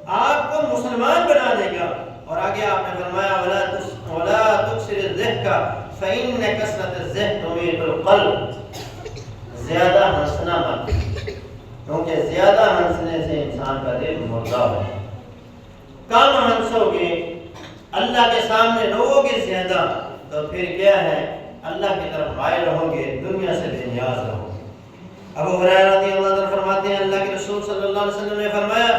آپ کو مسلمان بنا دے گا۔ اور آگے آپ نے فرمایا وَلَا تُكْسِرِ الضِّحْكَ فَإِنَّ كَثْرَةَ الضِّحْكِ تُمِيتُ الْقَلْبَ، زیادہ ہنسنا مت، کیونکہ زیادہ ہنسنے سے انسان کا دل مردہ ہے۔ کم ہنسو گے، اللہ کے سامنے رو گے زیادہ، تو پھر کیا ہے اللہ کی طرف مائل رہو گے، دنیا سے بے نیاز رہو گے۔ ابو ہریرہ رضی اللہ عنہ فرماتے ہیں اللہ کے رسول صلی اللہ علیہ وسلم نے فرمایا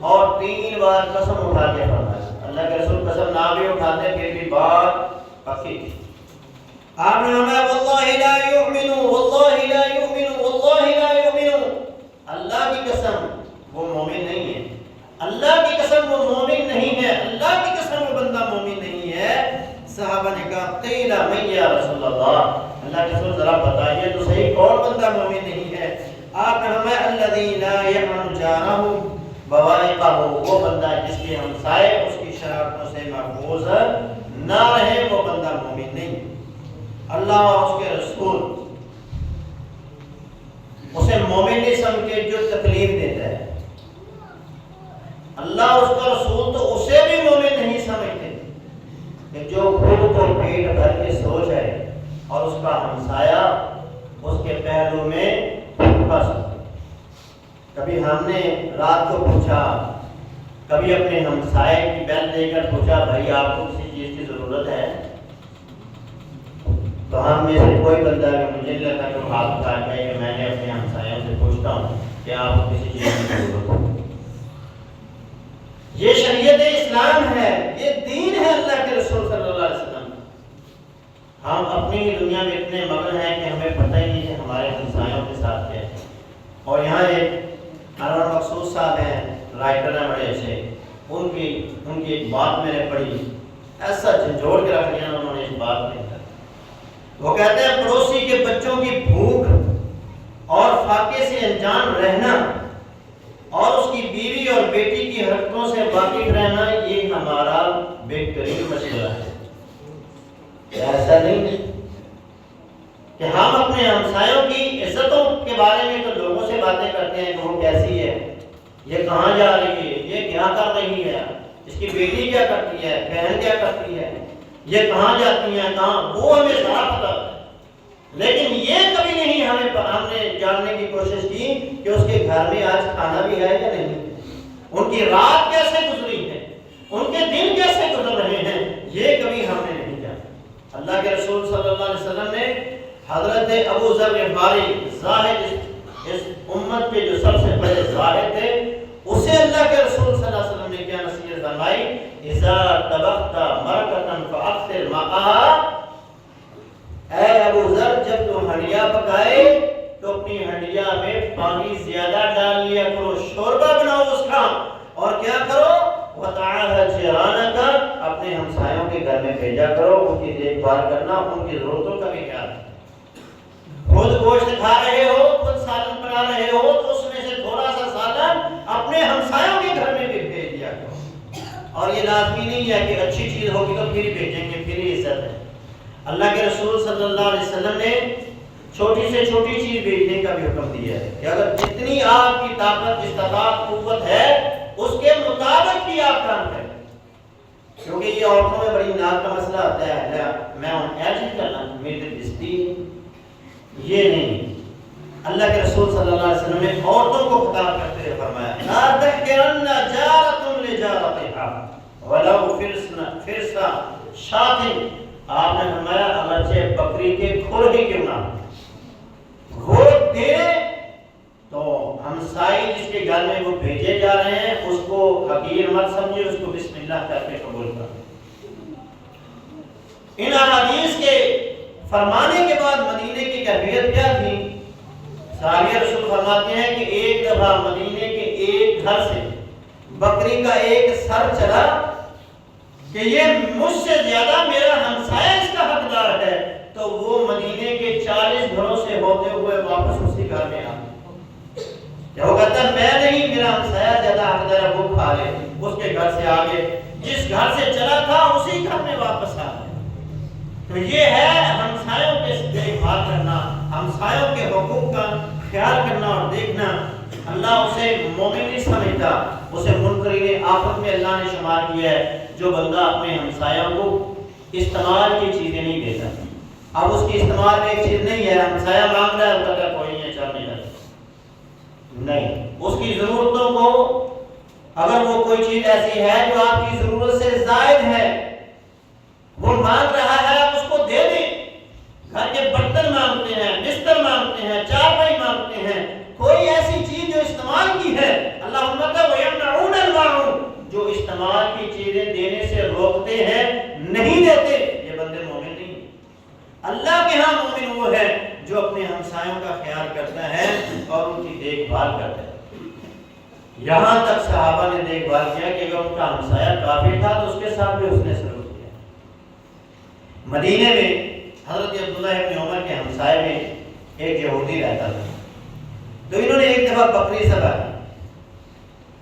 اور 3 بار قسم اٹھا کے فرمایا، اللہ کے رسول قسم نہ بھی اٹھاتے پھر بھی بات پکی تھی۔ آپ نے فرمایا واللہ لا یؤمن، واللہ لا یؤمن، واللہ لا یؤمن، اللہ کی قسم وہ مومن نہیں ہے، اللہ کی قسم وہ مومن نہیں ہے، اللہ کی قسم وہ بندہ مومن نہیں ہے۔ صحابہ نے کہا قیل من یا رسول اللہ، اللہ کے رسول ذرا بتائیے تو صحیح کون بندہ مومن نہیں ہے؟ آپ نے فرمایا الذی لا یأمن جارہ بوائقہ، وہ بندہ جس کے ہمسائے اس کی شرارتوں سے محفوظ نہ رہے، وہ بندہ مومن نہیں۔ اللہ اور اس کے رسول اسے مومن نہیں سمجھتے جو تکلیف دیتا ہے، اللہ اور اس کا رسول تو اسے بھی مومن نہیں سمجھتے کہ جو خود کو پیٹ بھر کے سو جائے اور اس کا ہمسایہ اس کے پہلو میں پھنس۔ کبھی ہم نے رات کو پوچھا، کبھی اپنے ہمسائے کی بیل دے کر پوچھا بھائی آپ کو کسی چیز کی ضرورت ہے؟ تو ہم میں سے کوئی بندہ کہ مجھے نہیں لگتا کہ ہاتھ اٹھا کے کہ میں نے اپنے ہمسایوں سے پوچھتا ہوں کہ آپ کو کسی چیز کی ضرورت ہے۔ یہ شریعت اسلام ہے، یہ دین ہے اللہ کے رسول صلی اللہ علیہ وسلم۔ ہم اپنی ہی دنیا میں اتنے مگن ہیں کہ ہمیں پتہ ہی نہیں کہ ہمارے ہمسایوں کے ساتھ کیا ہے۔ اور یہاں ایک انور مقصود صاحب ہیں، رائٹر ہیں بڑے اچھے، ان کی ایک بات میں نے پڑھی، ایسا جھنجھوڑ کے رکھ دیا انہوں نے اس بات میں۔ وہ کہتے ہیں پڑوسی کے بچوں کی بھوک اور فاقے سے انجان رہنا اور اس کی بیوی اور بیٹی کی حرکتوں سے واقف رہنا یہ ہمارا بہترین مسئلہ ہے۔ ایسا نہیں ہے کہ ہم اپنے ہمسایوں کی عزتوں کے بارے میں تو لوگوں سے باتیں کرتے ہیں کہ وہ کیسی ہے، یہ کہاں جا رہی ہے، یہ کیا کر رہی ہے، اس کی بیٹی کیا کرتی ہے، بہن کیا کرتی ہے، یہ کہاں جاتی ہیں کہاں، وہ ہمیں ذرا پتہ ہے، لیکن یہ کبھی نہیں ہم نے جاننے کی کوشش کی کہ اس کے گھر میں آج کھانا بھی ہے یا نہیں، ان کی رات کیسے گزری ہے، ان کے دن کیسے گزر رہے ہیں، یہ کبھی ہم نے نہیں جانا۔ اللہ کے رسول صلی اللہ علیہ وسلم نے حضرت ابو ذر غفاری، زاہد اس امت کے جو سب سے بڑے زاہد تھے، اسے اللہ کے رسول صلی اللہ علیہ وسلم نے کیا نصیحت فرمائی، اذا طبخت مرقۃ فاکثر ماءها، اے ابو ذر جب تم ہنڈیا پکائے تو اپنی ہنڈیا میں پانی زیادہ ڈال لیا کرو، شوربہ بناؤ اس کا، اور کیا کرو، وَتَعَاهَدْ جِيرَانَكَ، اپنے ہمسایوں کے گھر میں بھیجا کرو، ان کی دیکھ بھال کرنا، ان کی ضرورتوں کا بھی خیال رکھنا۔ خود گوشت کھا رہے ہو، خود سالن بنا رہے ہو تو اس میں سے تھوڑا سا سالن اپنے ہمسایوں کے گھر میں بھی بھیج دیا کرو، اور یہ لازمی نہیں ہے کہ اچھی چیز ہوگی تو پھر ہی بھیجیں گے، پھر ہی عزت ہے۔ اللہ کے رسول صلی اللہ علیہ وسلم نے چھوٹی سے چھوٹی چیز بھیجنے کا بھی حکم دیا ہے کہ اگر جتنی آپ کی طاقت، استطاعت، قوت ہے اس کے مطابق ہی آپ کام کریں، کیونکہ یہ عورتوں میں بڑی ناک کا مسئلہ آتا ہے، میں ایسے کرنا میری دلچسپی، یہ نہیں۔ اللہ کے رسول صلی اللہ علیہ وسلم نے عورتوں کو خطاب کرتے ہوئے فرمایا، لا تحقرن جارۃ لجارتها ولو فرسا شاۃ، آپ نے فرمایا اگرچہ بکری کے کھر ہی کیوں نہ گھوٹ دے تو ہمسائی جس کے گھر میں وہ بھیجے جا رہے ہیں اس کو حقیر مت سمجھے، اس کو بسم اللہ کر کے قبول کر۔ ان احادیث کے فرمانے کے بعد مدینے کی کیفیت کیا تھی؟ صحابی رسول فرماتے ہیں کہ ایک دفعہ مدینے کے ایک گھر سے بکری کا ایک سر چلا کہ یہ مجھ سے زیادہ میرا ہمسایہ اس کا حقدار ہے، تو وہ مدینے کے 40 گھروں سے ہوتے ہوئے واپس اسی گھر میں آ گیا۔ وہ کہتا ہے میں نہیں، میرا ہمسایہ زیادہ حقدار ہے، وہ کھا لے، اس کے گھر سے آگے جس گھر سے چلا تھا اسی گھر میں واپس آ گیا۔ تو یہ ہے ہمسایوں کے دیکھ بھال کرنا، ہمسایوں کے حقوق کا خیال کرنا اور دیکھنا۔ اللہ اسے مومن نہیں سمجھتا، اسے منکرین آفت میں اللہ نے شمار کیا ہے، جو بندہ اپنے ہمسایوں کو استعمال کی چیزیں نہیں دیتا۔ اب اس کی استعمال میں ایک چیز نہیں ہے، ہمسایہ مانگ رہا ہے، اس کا کوئی نہیں چل نہیں رہا، نہیں، اس کی ضرورتوں کو، اگر وہ کوئی چیز ایسی ہے جو آپ کی ضرورت سے زائد ہے، وہ مانگ رہا ہے، آپ اس کو دے دیں۔ گھر کے برتن مانگتے ہیں، بستر مانگتے ہیں، چارپائی مانگتے ہیں، کوئی ایسی چیز جو استعمال کی ہے، اللہ وَيَمْنَعُونَ الْمَاعُونَ، جو استعمال کی چیزیں دینے سے روکتے ہیں، نہیں دیتے، یہ بندے مومن نہیں۔ اللہ کے ہاں مومن وہ ہے جو اپنے ہمسایوں کا خیال کرتا ہے اور ان کی دیکھ بھال کرتا ہے۔ یہاں تک صحابہ نے دیکھ بھال کیا کہ اگر ان کا ہمسایہ کافر تھا تو اس کے ساتھ بھی اس نے سلوک کیا۔ مدینے میں حضرت عبداللہ ابن عمر کے ہمسائے میں ایک یہودی رہتا تھا، تو انہوں نے ایک دفعہ بکری ذبح کی،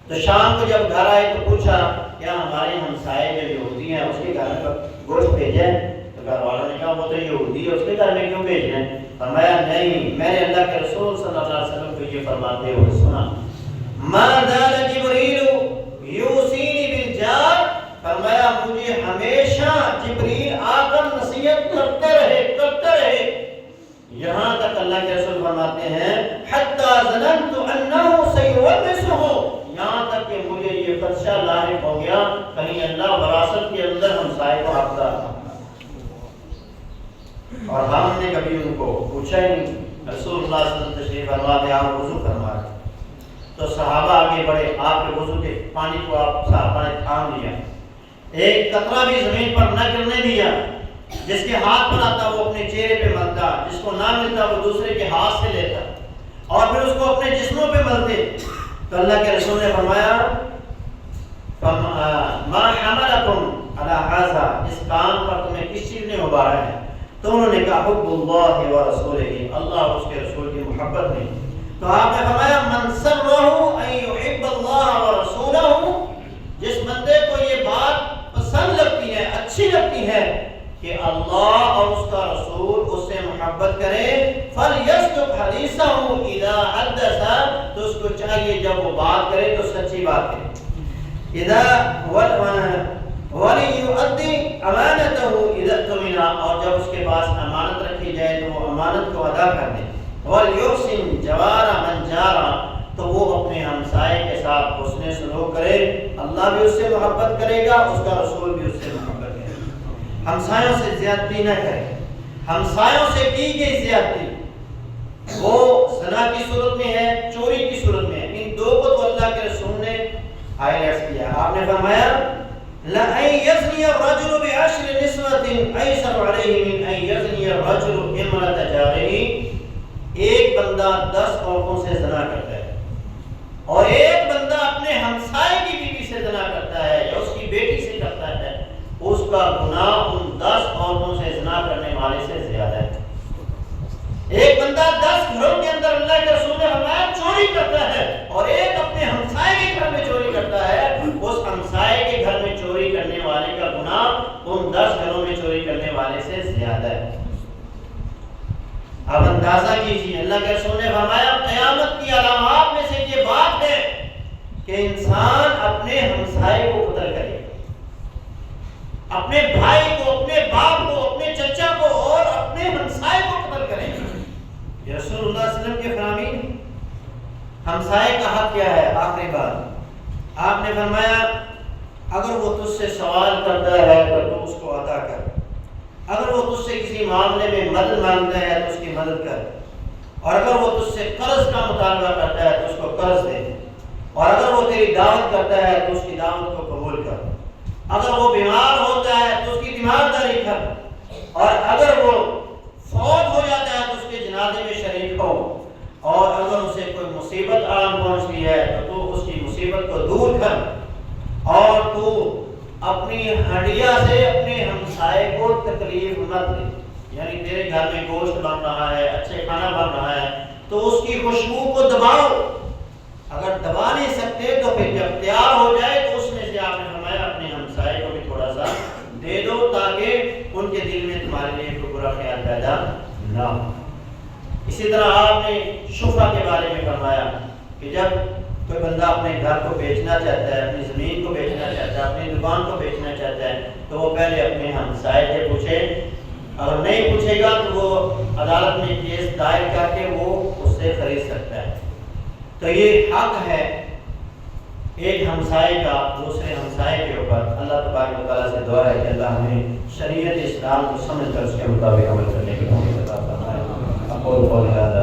تو شام کو جب گھر آئے تو پوچھا کیا ہمارے ہمسائے جو یہودی ہیں اس کے گھر میں گوشت بھیجے؟ تو گھر والوں نے کہا وہ تو یہودی ہے، اس کے گھر میں کیوں بھیج رہے ہیں؟ فرمایا نہیں، میں نے اللہ کے رسول صلی اللہ علیہ وسلم کو یہ فرماتے ہوئے سنا، ما زال جبریل یوصینی بالجار، فرمایا مجھے ہمیشہ جبریل آ کر نصیحت کرتے رہے یہاں تک اللہ کے رسول فرماتے ہیں حتی ظننت انہ سیورثہ، یہاں تک کہ مجھے یہ خدشہ لاحق ہو گیا کہیں اللہ وراثت کے اندر ہمسائے کو حقدار نہ، اور ہم نے کبھی ان کو پوچھا ہی نہیں۔ رسول اللہ صلی اللہ علیہ وسلم تشریف فرما دے، آپ وضو فرما رہے تو صحابہ آگے بڑھے، آپ کے وضو کے پانی کو آپ صحابہ نے تھام لیا، ایک قطرہ بھی زمین پر نہ گرنے دیا، جس کے ہاتھ پر آتا وہ اپنے چہرے پہ ملتا، جس کو نہ ملتا وہ دوسرے کے ہاتھ سے لیتا، اور پھر اس کو اپنے جسموں پہ ملتے۔ تو اللہ کے رسول نے فرمایا ما حملکم علی ھذا، اس کام پر تمہیں کس چیز نے ابھارا ہے؟ تو انہوں نے کہا حب اللہ و رسولہ، اللہ اور اس کے رسول کی محبت نے۔ تو آپ نے فرمایا من سرہ ان یحب اللہ و رسولہ، جس بندے کو یہ بات پسند لگتی ہے، اچھی لگتی ہے کہ اللہ اور اس کا رسول اس سے محبت کرے، فَلْيَصْدُقْ حَدِيثَهُ إِذَا حَدَّثَ، تو اس کو چاہیے جب وہ بات کرے تو سچی بات کرے، إِذَا وَلِيُؤَدِّ أَمَانَتَهُ إِذَا اؤْتُمِنَ، اور جب اس کے پاس امانت رکھی جائے تو وہ امانت کو ادا کر دے. وَلْيُحْسِنْ جَوَارَ مَنْ جَارَ، تو وہ اپنے ہمسائے کے ساتھ حسن سلوک کرے، اللہ بھی اس سے محبت کرے گا، اس کا رسول بھی اس سے محبت کرے گا. ہمسایوں سے زیادتی نہ کرے. ہمسایوں سے کی گئی زیادتی وہ زنا کی صورت میں ہے، چوری کی صورت میں ہے. ان دو کو تو اللہ کے رسول نے ہائی لائٹ کیا. آپ نے فرمایا لَأَن يَزْنِيَ الرَّجُلُ بِعَشْرِ نِسْوَةٍ أَيْسَرُ عَلَيْهِ مِنْ أَن يَزْنِيَ الرَّجُلُ امْرَأَةَ جَارِهِ. ایک بندہ 10 عورتوں سے زنا کرتا ہے اور ایک بندہ اپنے ہمسائے کی بیوی سے زنا کرتا ہے یا اس کی بیٹی سے کرتا ہے، اس کا گناہ ان 10 عورتوں سے زنا کرنے والے سے زیادہ ہے. ایک بندہ 10 گھروں کے اندر اللہ کے رسول نے فرمایا چوری کرتا ہے اور ایک اپنے ہمسائے کے گھر میں چوری کرتا ہے، اس ہمسائے کے گھر میں چوری کرنے والے کا گناہ ان 10 گھروں میں چوری کرنے والے سے زیادہ ہے. اب اندازہ کیجیے، اللہ کے رسول نے فرمایا قیامت کی علامات میں سے یہ بات ہے کہ انسان اپنے ہمسائے کو قتل کرے، اپنے بھائی کو، اپنے باپ کو، اپنے چچا کو اور اپنے ہمسائے کو قتل کرے. یہ رسول اللہ صلی اللہ علیہ وسلم کے فرامین. ہمسائے کا حق کیا ہے؟ آخری بات آپ نے فرمایا اگر وہ تجھ سے سوال کرتا ہے تو اس کو عطا کر، اگر وہ تجھ سے کسی معاملے میں مدد مانگتا ہے تو اس کی مدد کر، اور اگر وہ تجھ سے قرض کا مطالبہ کرتا ہے تو اس کو قرض دے، اور اگر وہ تیری دعوت کرتا ہے تو اس کی دعوت کو قبول کر، اگر وہ بیمار ہوتا ہے تو اس کی تیمارداری کر، اور اگر وہ فوت ہو جاتا ہے تو اس کے جنازے میں شریک ہو، اور اگر اسے کوئی مصیبت عام پہنچتی ہے تو اس کی مصیبت کو دور کر، اور تو اپنی ہڈیا سے اپنے ہمسائے کو تکلیف مت دے. یعنی تیرے گھر میں گوشت بن رہا ہے، اچھے کھانا بن رہا ہے تو اس کی خوشبو کو دباؤ. اگر دبا نہیں سکتے تو پھر جب تیار ہو جائے تو اس میں سے آپ نے فرمایا اپنے ہمسائے کو بھی تھوڑا سا دے دو تاکہ ان کے دل میں تمہارے لیے کوئی برا خیال پیدا نہ ہو. اسی طرح آپ نے شفا کے بارے میں فرمایا کہ جب کوئی بندہ اپنے گھر کو بیچنا چاہتا ہے، اپنی زمین کو بیچنا چاہتا ہے، اپنی دکان کو بیچنا چاہتا ہے تو وہ پہلے اپنے ہمسائے سے پوچھے. اگر نہیں پوچھے گا تو وہ عدالت میں کیس دائر کر کے وہ اس سے خرید سکتا ہے. تو یہ حق ہے ایک ہمسائے کا دوسرے ہمسائے کے اوپر. اللہ تبارک و تعالیٰ سے دعا ہے کہ اللہ ہمیں شریعت اسلام کو سمجھ کر اس کے مطابق عمل کرنے کی توفیق عطا فرمائے. اقول قولی هذا